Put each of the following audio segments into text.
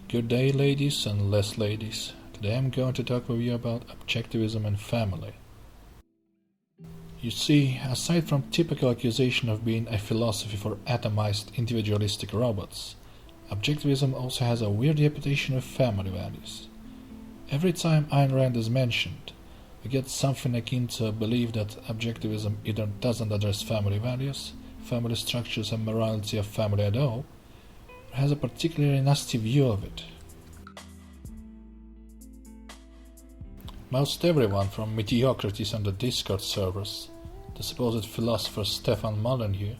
Good day, ladies and less ladies. Today I'm going to talk with you about Objectivism and Family. You see, aside from typical accusation of being a philosophy for atomized individualistic robots, Objectivism also has a weird reputation of family values. Every time Ayn Rand is mentioned, we get something akin to a belief that Objectivism either doesn't address family values, family structures and morality of family at all, or has a particularly nasty view of it. Most everyone from mediocrities on the Discord servers, the supposed philosopher Stefan Molyneux,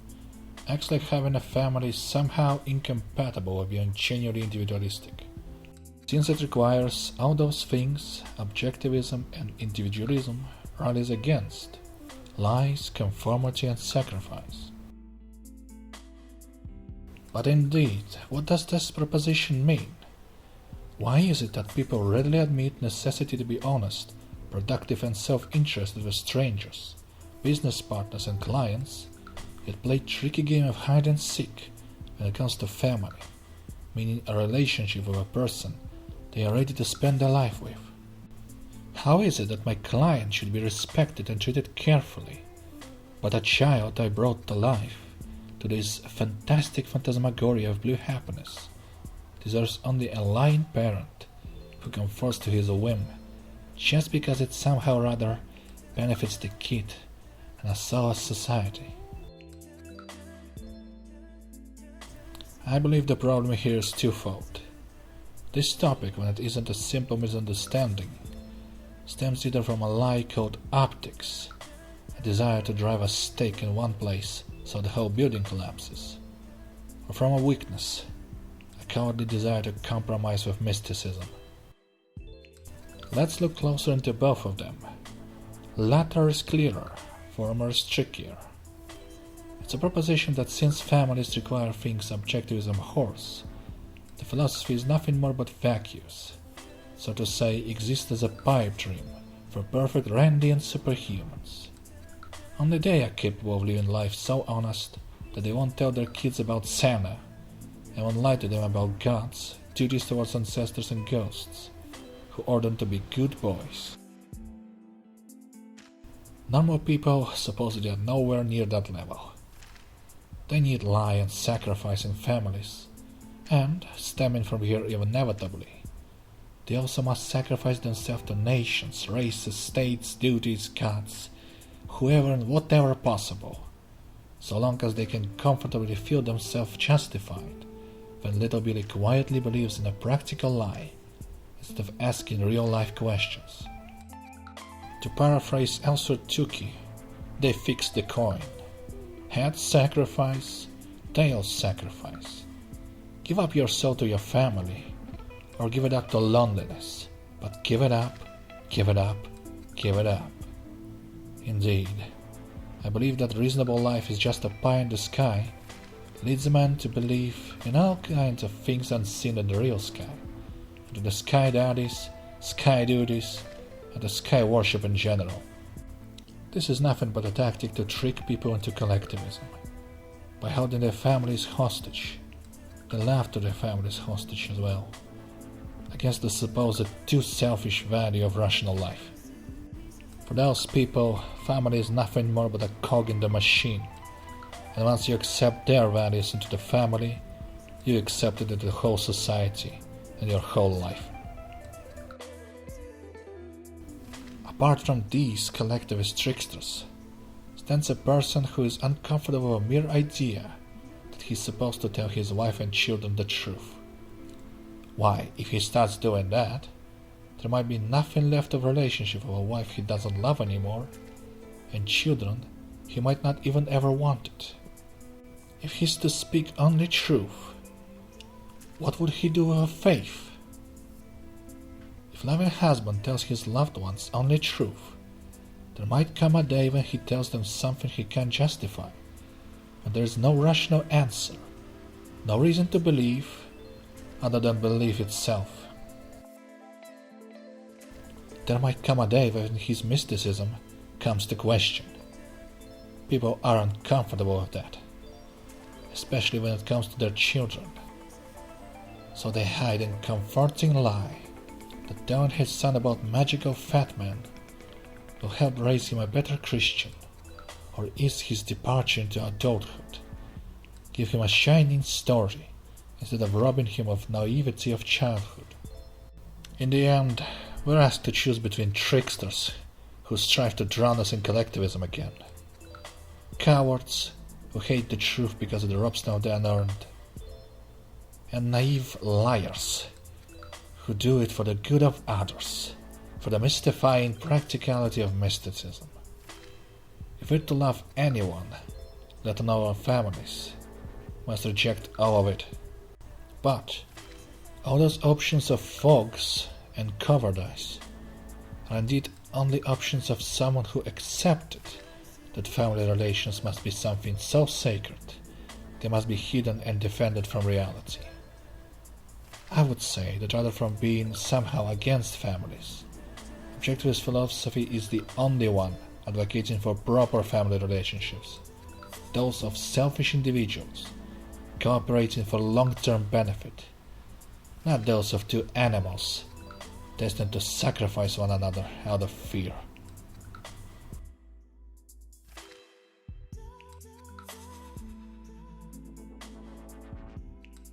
acts like having a family is somehow incompatible with being genuinely individualistic. Since it requires all those things Objectivism and individualism rallies against: lies, conformity and sacrifice. But indeed, what does this proposition mean? Why is it that people readily admit necessity to be honest, productive and self-interested with strangers, business partners and clients, yet play tricky game of hide and seek when it comes to family, meaning a relationship with a person they are ready to spend their life with? How is it that my client should be respected and treated carefully, but a child I brought to life, to this fantastic phantasmagoria of blue happiness, deserves only a lying parent who conforms to his whim just because it somehow rather benefits the kid and us all as society? I believe the problem here is twofold. This topic, when it isn't a simple misunderstanding, stems either from a lie called optics, a desire to drive a stake in one place so the whole building collapses, or from a weakness, a cowardly desire to compromise with mysticism. Let's look closer into both of them. Latter is clearer, former is trickier. It's a proposition that since families require things Objectivism whores, the philosophy is nothing more but vacuous, so to say exists as a pipe dream for perfect Randian superhumans. Only they are capable of living life so honest that they won't tell their kids about Santa and won't lie to them about gods, duties towards ancestors and ghosts, who order them to be good boys. Normal people supposedly are nowhere near that level. They need lie and sacrifice in families, and, stemming from here inevitably, they also must sacrifice themselves to nations, races, states, duties, gods, whoever and whatever possible, so long as they can comfortably feel themselves justified when little Billy quietly believes in a practical lie instead of asking real-life questions. To paraphrase Elsewhere Tukey, they fix the coin. Head sacrifice, tail sacrifice. Give up your soul to your family, or give it up to loneliness, but give it up, give it up, give it up. Indeed, I believe that reasonable life is just a pie in the sky, leads a man to believe in all kinds of things unseen in the real sky, into the sky daddies, sky duties, and the sky worship in general. This is nothing but a tactic to trick people into collectivism. By holding their families hostage, they laugh to their families hostage as well, against the supposed too selfish value of rational life. For those people, family is nothing more but a cog in the machine, and once you accept their values into the family, you accept it into the whole society and your whole life. Apart from these collectivist tricksters, stands a person who is uncomfortable with a mere idea that he's supposed to tell his wife and children the truth. Why, if he starts doing that, there might be nothing left of relationship with a wife he doesn't love anymore, and children he might not even ever wanted. If he's to speak only truth, what would he do with faith? If a loving husband tells his loved ones only truth, there might come a day when he tells them something he can't justify, and there is no rational answer, no reason to believe other than belief itself. There might come a day when his mysticism comes to question. People aren't comfortable with that, especially when it comes to their children. So they hide in comforting lie that telling his son about magical fat man will help raise him a better Christian, or ease his departure into adulthood, give him a shining story instead of robbing him of naivety of childhood. In the end, we're asked to choose between tricksters who strive to drown us in collectivism again, cowards who hate the truth because it robs them of the unearned, and naive liars who do it for the good of others, for the mystifying practicality of mysticism. If we're to love anyone, let alone our families, we must reject all of it. But all those options of fogs and cowardice are indeed only options of someone who accepted that family relations must be something so sacred they must be hidden and defended from reality. I would say that rather from being somehow against families, Objectivist philosophy is the only one advocating for proper family relationships, those of selfish individuals cooperating for long-term benefit, not those of two animals destined to sacrifice one another out of fear.